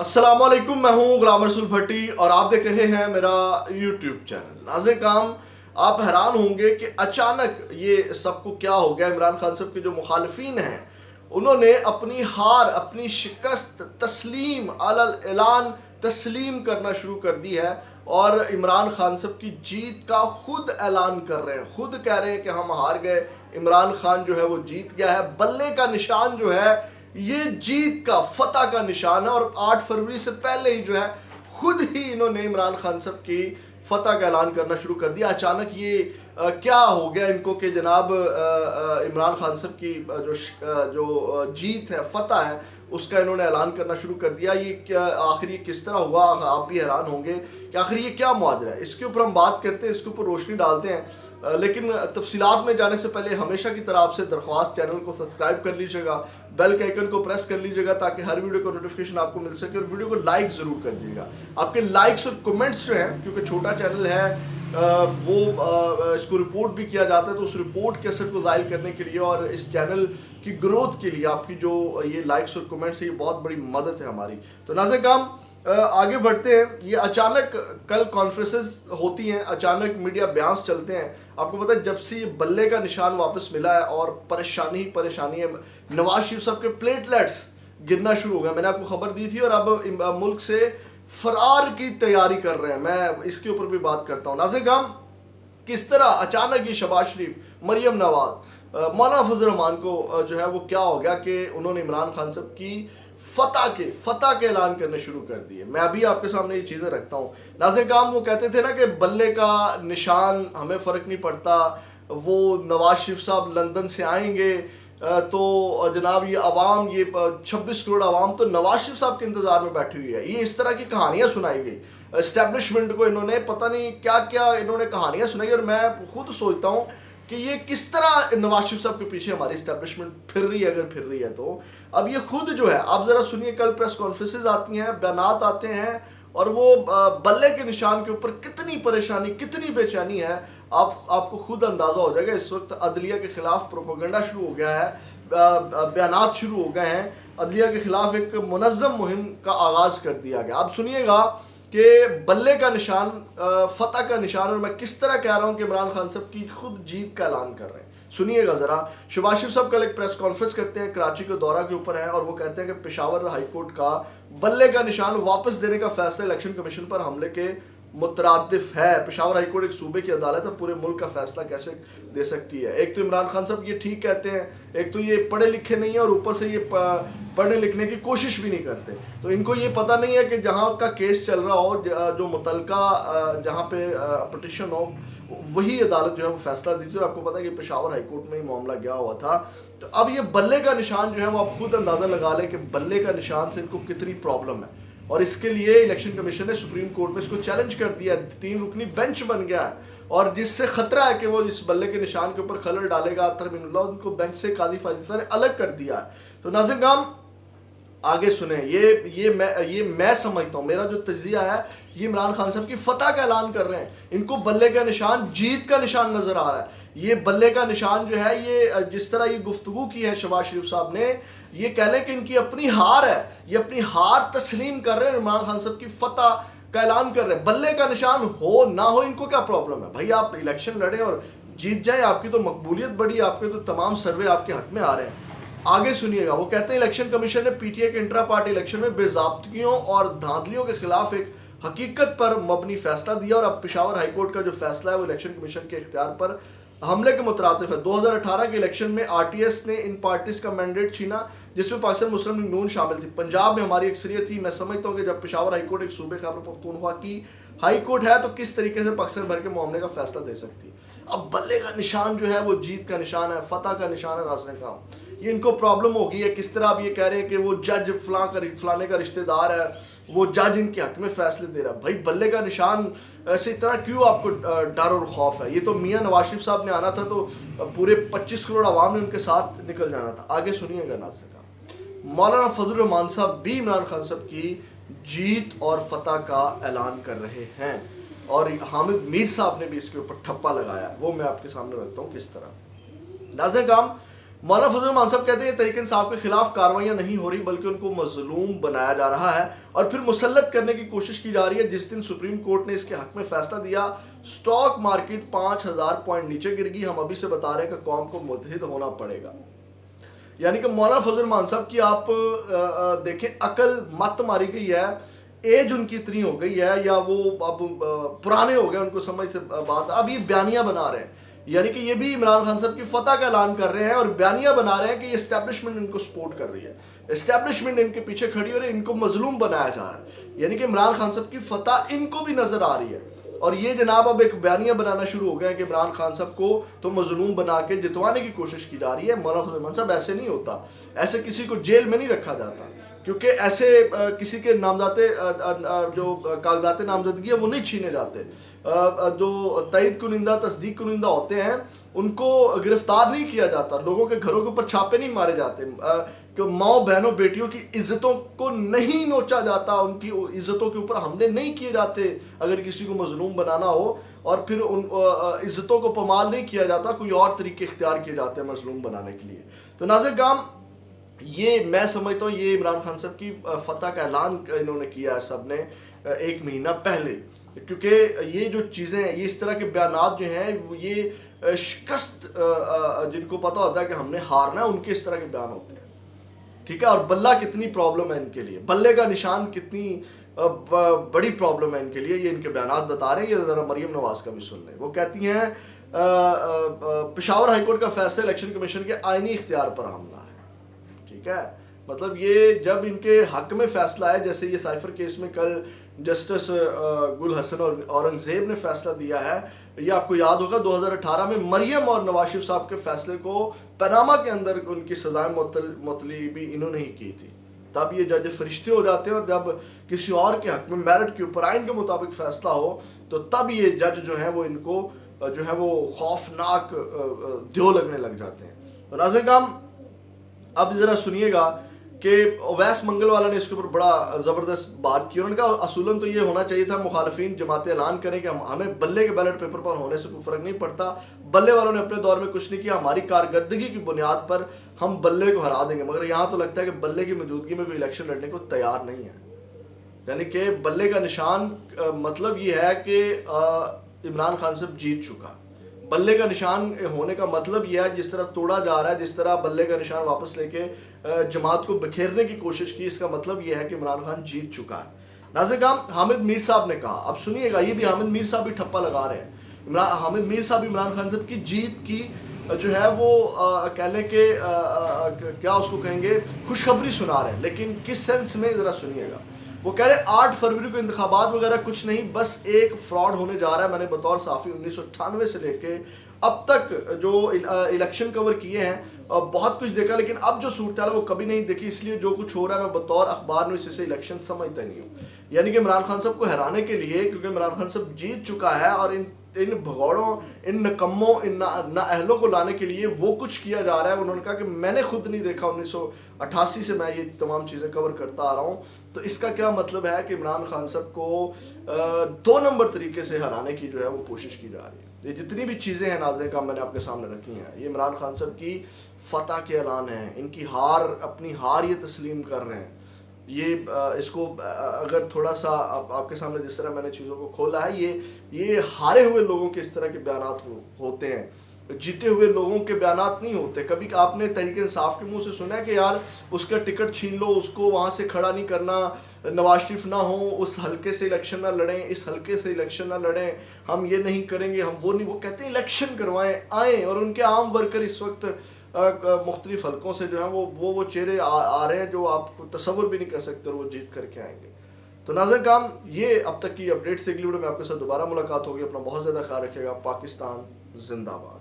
अस्सलाम वालेकुम, मैं हूं गुलाम रसूल भट्टी और आप देख रहे हैं मेरा यूट्यूब चैनल। नाज़े काम, आप हैरान होंगे कि अचानक ये सबको क्या हो गया। इमरान खान साहब के जो मुखालफीन हैं उन्होंने अपनी हार, अपनी शिकस्त तस्लीम अलल ऐलान तस्लीम करना शुरू कर दी है और इमरान खान साहब की जीत का खुद ऐलान कर रहे हैं, खुद कह रहे हैं कि हम हार गए, इमरान खान जो है वो जीत गया है। बल्ले का निशान जो है ये जीत का, फतह का निशान है और 8 फरवरी से पहले ही जो है खुद ही इन्होंने इमरान खान साहब की फतह का ऐलान करना शुरू कर दिया। अचानक ये क्या हो गया इनको कि जनाब इमरान खान साहब की जो जीत है, फतह है, उसका इन्होंने ऐलान करना शुरू कर दिया। ये क्या आखिर ये किस तरह हुआ, आप भी हैरान होंगे कि आखिर ये क्या माजरा है। इसके ऊपर हम बात करते हैं, इसके ऊपर रोशनी डालते हैं। लेकिन तफसीलात में जाने से पहले हमेशा की तरह आपसे दरख्वास्त, चैनल को सब्सक्राइब कर लीजिएगा, बेल के आइकन को प्रेस कर लीजिएगा ताकि हर वीडियो का नोटिफिकेशन आपको मिल सके और वीडियो को लाइक ज़रूर कर दीजिएगा। आपके लाइक्स और कमेंट्स जो हैं, क्योंकि छोटा चैनल है वो इसको रिपोर्ट भी किया जाता है, तो उस रिपोर्ट के असर को ज़ाहिर करने के लिए और इस चैनल की ग्रोथ के लिए आपकी जो ये लाइक्स और कमेंट्स है ये बहुत बड़ी मदद है हमारी। तो नाज़रीन काम आगे बढ़ते हैं। ये अचानक कल कॉन्फ्रेंसेस होती हैं, अचानक मीडिया बयान्स चलते हैं। आपको पता है जब से ये बल्ले का निशान वापस मिला है और परेशानी ही परेशानी है, नवाज शरीफ साहब के प्लेटलेट्स गिरना शुरू हो गया। मैंने आपको खबर दी थी और अब मुल्क से फरार की तैयारी कर रहे हैं, मैं इसके ऊपर भी बात करता हूँ। नाज़रीन काम, किस तरह अचानक ये शहबाज शरीफ, मरियम नवाज, मौलाना फजल रहमान को जो है वो क्या हो गया कि उन्होंने इमरान खान साहब की फतह के ऐलान करने शुरू कर दिए। मैं अभी आपके सामने ये चीज़ें रखता हूँ। नाज़रीन काम, वो कहते थे ना कि बल्ले का निशान हमें फ़र्क नहीं पड़ता, वो नवाज शरीफ साहब लंदन से आएंगे तो जनाब ये आवाम, ये 26 करोड़ आवाम तो नवाज शरीफ साहब के इंतज़ार में बैठी हुई है। ये इस तरह की कहानियाँ सुनाई गई एस्टेब्लिशमेंट को, इन्होंने पता नहीं क्या क्या इन्होंने कहानियाँ सुनाई और मैं खुद सोचता हूँ कि ये किस तरह नवाज शरीफ साहब के पीछे हमारी इस्टेब्लिशमेंट फिर रही है। अगर फिर रही है तो अब ये खुद जो है, आप ज़रा सुनिए, कल प्रेस कॉन्फ्रेंसेज आती हैं, बयानात आते हैं और वो बल्ले के निशान के ऊपर कितनी परेशानी, कितनी बेचैनी है, आपको खुद अंदाज़ा हो जाएगा। इस वक्त अदलिया के ख़िलाफ़ प्रोपेगेंडा शुरू हो गया है, बयानात शुरू हो गए हैं, अदलिया के ख़िलाफ़ एक मुनज़्ज़म मुहिम का आगाज़ कर दिया गया। आप सुनिएगा कि बल्ले का निशान, फतह का निशान, और मैं किस तरह कह रहा हूँ कि इमरान खान साहब की खुद जीत का ऐलान कर रहे हैं। सुनिएगा ज़रा। शहबाज शरीफ साहब कल एक प्रेस कॉन्फ्रेंस करते हैं, कराची के दौरा के ऊपर हैं और वो कहते हैं कि पेशावर हाई कोर्ट का बल्ले का निशान वापस देने का फैसला इलेक्शन कमीशन पर हमले के मुतरादिफ है। पेशावर हाई कोर्ट एक सूबे की अदालत है, पूरे मुल्क का फैसला कैसे दे सकती है। एक तो इमरान खान साहब ये ठीक कहते हैं, एक तो ये पढ़े लिखे नहीं है और ऊपर से ये पढ़ने लिखने की कोशिश भी नहीं करते। तो इनको ये पता नहीं है कि जहाँ का केस चल रहा हो, जो मुतलका जहाँ पे पटिशन हो, वही अदालत जो है वो फैसला दी थी। और आपको पता है कि पेशावर हाई कोर्ट में ही मामला गया हुआ था। तो अब ये बल्ले का निशान जो है वो आप खुद अंदाज़ा लगा लें कि बल्ले का निशान से इनको कितनी प्रॉब्लम है। और इसके लिए इलेक्शन कमीशन ने सुप्रीम कोर्ट में इसको चैलेंज कर दिया, 3 रुकनी बेंच बन गया है और जिससे खतरा है कि वो इस बल्ले के निशान के ऊपर खलल डालेगा तरमीनुल्लाह, उनको बेंच से कादी फायदा ने अलग कर दिया है। तो नाज़रीन काम आगे सुने, ये मैं समझता हूँ, मेरा जो तजिया है, ये इमरान खान साहब की फतह का ऐलान कर रहे हैं। इनको बल्ले का निशान, जीत का निशान नजर आ रहा है। ये बल्ले का निशान जो है, ये जिस तरह ये गुफ्तगू की है शहबाज शरीफ साहब ने, ये कह लें कि इनकी अपनी हार है, ये अपनी हार तस्लीम कर रहे हैं, इमरान खान साहब की फतह का ऐलान कर रहे हैं। बल्ले का निशान हो ना हो, इनको क्या प्रॉब्लम है भाई? आप इलेक्शन लड़ें और जीत जाए, आपकी तो मकबूलियत बड़ी, आपके तो तमाम सर्वे आपके हक में आ रहे हैं। आगे सुनिएगा, वो कहते हैं इलेक्शन कमीशन ने पीटीआई के इंट्रा पार्टी इलेक्शन में बेज़ाब्तियों और धांधलियों के खिलाफ एक हकीकत पर मबनी फैसला दिया और अब पेशावर हाईकोर्ट का जो फैसला है वो इलेक्शन कमीशन के इख्तियार पर हमले के मुतरातिफ है। 2018 के इलेक्शन में आरटीएस ने इन पार्टीज का मैंडेट छीना जिसमें पाकिस्तान मुस्लिम लीग नून शामिल थी। पंजाब में हमारी अक्सरियत थी। मैं समझता हूँ कि जब पेशावर हाईकोर्ट एक सूबे खैबर पख्तूनख्वा की हाईकोर्ट है तो किस तरीके से पाकिस्तान भर के मामले का फैसला दे सकती है। अब बल्ले का निशान जो है वो जीत का निशान है, फतह का निशान है। नाज़रीन काम, ये इनको प्रॉब्लम हो गई है। किस तरह आप ये कह रहे हैं कि वो जज फलाने का रिश्तेदार है, वो जज इनके हक में फैसले दे रहा है। भाई बल्ले का निशान ऐसे इतना क्यों आपको डर और खौफ है? ये तो मियां नवाज शरीफ साहब ने आना था तो पूरे 25 करोड़ आवाम ने उनके साथ निकल जाना था। आगे सुनिएगा नाज़रीन का, मौलाना फजल रहमान साहब भी इमरान खान साहब की जीत और फतह का ऐलान कर रहे हैं और हामिद मीर साहब ने भी इसके ऊपर ठप्पा लगाया। वो मैं आपके सामने रखता हूँ किस तरह। नाज़रीन काम, مولانا فضل الرحمان صاحب کہتے ہیں تحریک انصاف کے خلاف کارروائیاں نہیں ہو رہی بلکہ ان کو مظلوم بنایا جا رہا ہے اور پھر مسلط کرنے کی کوشش کی جا رہی ہے. جس دن سپریم کورٹ نے اس کے حق میں فیصلہ دیا سٹاک مارکیٹ 5000 پوائنٹ نیچے گر گئی. ہم ابھی سے بتا رہے ہیں کہ قوم کو متحد ہونا پڑے گا. یعنی کہ مولانا فضل الرحمان صاحب کی آپ دیکھیں عقل مت ماری گئی ہے, ایج ان کی اتنی ہو گئی ہے یا وہ اب پرانے ہو گئے, ان کو سمجھ سے بات, اب یہ بیانیہ بنا رہے ہیں. یعنی کہ یہ بھی عمران خان صاحب کی فتح کا اعلان کر رہے ہیں اور بیانیہ بنا رہے ہیں کہ یہ اسٹیبلشمنٹ ان کو سپورٹ کر رہی ہے, اسٹیبلشمنٹ ان کے پیچھے کھڑی ہو رہی ہے, ان کو مظلوم بنایا جا رہا ہے. یعنی کہ عمران خان صاحب کی فتح ان کو بھی نظر آ رہی ہے اور یہ جناب اب ایک بیانیہ بنانا شروع ہو گیا کہ عمران خان صاحب کو تو مظلوم بنا کے جتوانے کی کوشش کی جا رہی ہے. مولانا فضل الرحمان صاحب ایسے نہیں ہوتا, ایسے کسی کو جیل میں نہیں رکھا جاتا, کیونکہ ایسے کسی کے نامزد جو کاغذات نامزدگی ہے وہ نہیں چھینے جاتے. جو تائید کنندہ تصدیق کنندہ ہوتے ہیں ان کو گرفتار نہیں کیا جاتا, لوگوں کے گھروں کے اوپر چھاپے نہیں مارے جاتے, کہ ماؤں بہنوں بیٹیوں کی عزتوں کو نہیں نوچا جاتا, ان کی عزتوں کے اوپر حملے نہیں کیے جاتے اگر کسی کو مظلوم بنانا ہو, اور پھر ان عزتوں کو پامال نہیں کیا جاتا, کوئی اور طریقے اختیار کیے جاتے ہیں مظلوم بنانے کے لیے. تو ناظرین کرام, یہ میں سمجھتا ہوں یہ عمران خان صاحب کی فتح کا اعلان انہوں نے کیا ہے سب نے 1 مہینہ پہلے, کیونکہ یہ جو چیزیں یہ اس طرح کے بیانات جو ہیں یہ شکست جن کو پتہ ہوتا ہے کہ ہم نے ہارنا ہے ان کے اس طرح کے بیان ہوتے ہیں, ٹھیک ہے. اور بلہ کتنی پرابلم ہے ان کے لیے, بلے کا نشان کتنی بڑی پرابلم ہے ان کے لیے, یہ ان کے بیانات بتا رہے ہیں. یہ ذرا مریم نواز کا بھی سن لیں. وہ کہتی ہیں پشاور ہائی کورٹ کا فیصلہ الیکشن کمیشن کے آئینی اختیار پر حملہ ہے. ٹھیک ہے, مطلب یہ جب ان کے حق میں فیصلہ ہے, جیسے یہ سائفر کیس میں کل جسٹس گل حسن اور اورنگزیب نے فیصلہ دیا ہے, یہ آپ کو یاد ہوگا 2018 میں مریم اور نواز شریف صاحب کے فیصلے کو پاناما کے اندر ان کی سزائیں معطلی بھی انہوں نے ہی کی تھی. تب یہ جج فرشتے ہو جاتے ہیں, اور جب کسی اور کے حق میں میرٹ کے اوپر آئین کے مطابق فیصلہ ہو تو تب یہ جج جو ہیں وہ ان کو جو ہے وہ خوفناک دیو لگنے لگ جاتے ہیں. تو ناظرین کرام, اب ذرا سنیے گا کہ اویس منگل والا نے اس کے اوپر بڑا زبردست بات کی. انہوں نے کہا اصولاً تو یہ ہونا چاہیے تھا مخالفین جماعتیں اعلان کریں کہ ہمیں بلے کے بیلٹ پیپر پر ہونے سے کوئی فرق نہیں پڑتا, بلے والوں نے اپنے دور میں کچھ نہیں کیا, ہماری کارکردگی کی بنیاد پر ہم بلے کو ہرا دیں گے. مگر یہاں تو لگتا ہے کہ بلے کی موجودگی میں کوئی الیکشن لڑنے کو تیار نہیں ہے. یعنی کہ بلے کا نشان مطلب یہ ہے کہ عمران خان صاحب جیت چکا. بلے کا نشان ہونے کا مطلب یہ ہے جس طرح توڑا جا رہا ہے, جس طرح بلے کا نشان واپس لے کے جماعت کو بکھیرنے کی کوشش کی, اس کا مطلب یہ ہے کہ عمران خان جیت چکا ہے. ناظرین کرام, حامد میر صاحب نے کہا, اب سنیے گا, یہ بھی حامد میر صاحب بھی ٹھپا لگا رہے ہیں. حامد میر صاحب عمران خان صاحب کی جیت کی جو ہے وہ کہہ لیں کہ کیا اس کو کہیں گے خوشخبری سنا رہے ہیں, لیکن کس سینس میں ذرا سنیے گا. وہ کہہ رہے ہیں 8 فروری کو انتخابات وغیرہ کچھ نہیں, بس ایک فراڈ ہونے جا رہا ہے. میں نے بطور صحافی 1998 سے لے کے اب تک جو الیکشن کور کیے ہیں بہت کچھ دیکھا, لیکن اب جو صورتحال ہے وہ کبھی نہیں دیکھی. اس لیے جو کچھ ہو رہا ہے میں بطور اخبار نویس سے الیکشن سمجھتا نہیں ہوں. یعنی کہ عمران خان صاحب کو ہرانے کے لیے, کیونکہ عمران خان صاحب جیت چکا ہے, اور ان بھگوڑوں, ان نکموں, ان نااہلوں کو لانے کے لیے وہ کچھ کیا جا رہا ہے. انہوں نے کہا کہ میں نے خود نہیں دیکھا, 1988 سے میں یہ تمام چیزیں کور کرتا آ رہا ہوں. تو اس کا کیا مطلب ہے کہ عمران خان صاحب کو 2 نمبر طریقے سے ہرانے کی جو ہے وہ کوشش کی جا رہی ہے. یہ جتنی بھی چیزیں ہیں ناظرین کا میں نے آپ کے سامنے رکھی ہیں, یہ عمران خان صاحب کی فتح کے اعلان ہیں. ان کی ہار, اپنی ہار یہ تسلیم کر رہے ہیں. یہ اس کو اگر تھوڑا سا آپ کے سامنے جس طرح میں نے چیزوں کو کھولا ہے, یہ ہارے ہوئے لوگوں کے اس طرح کے بیانات ہوتے ہیں, جیتے ہوئے لوگوں کے بیانات نہیں ہوتے. کبھی آپ نے تحریک انصاف کے منہ سے سنا ہے کہ یار اس کا ٹکٹ چھین لو, اس کو وہاں سے کھڑا نہیں کرنا, نواز شریف نہ ہو, اس حلقے سے الیکشن نہ لڑیں, اس حلقے سے الیکشن نہ لڑیں, ہم یہ نہیں کریں گے, ہم وہ نہیں. وہ کہتے ہیں الیکشن کروائیں, آئیں. اور ان کے عام ورکر اس وقت مختلف حلقوں سے جو ہیں وہ چہرے آ رہے ہیں جو آپ کو تصور بھی نہیں کر سکتے, اور وہ جیت کر کے آئیں گے. تو ناظرین کرام, یہ اب تک کی اپڈیٹ سے اگلی ویڈیو میں آپ کے ساتھ دوبارہ ملاقات ہوگی. اپنا بہت زیادہ خیال رکھیے گا. پاکستان زندہ باد.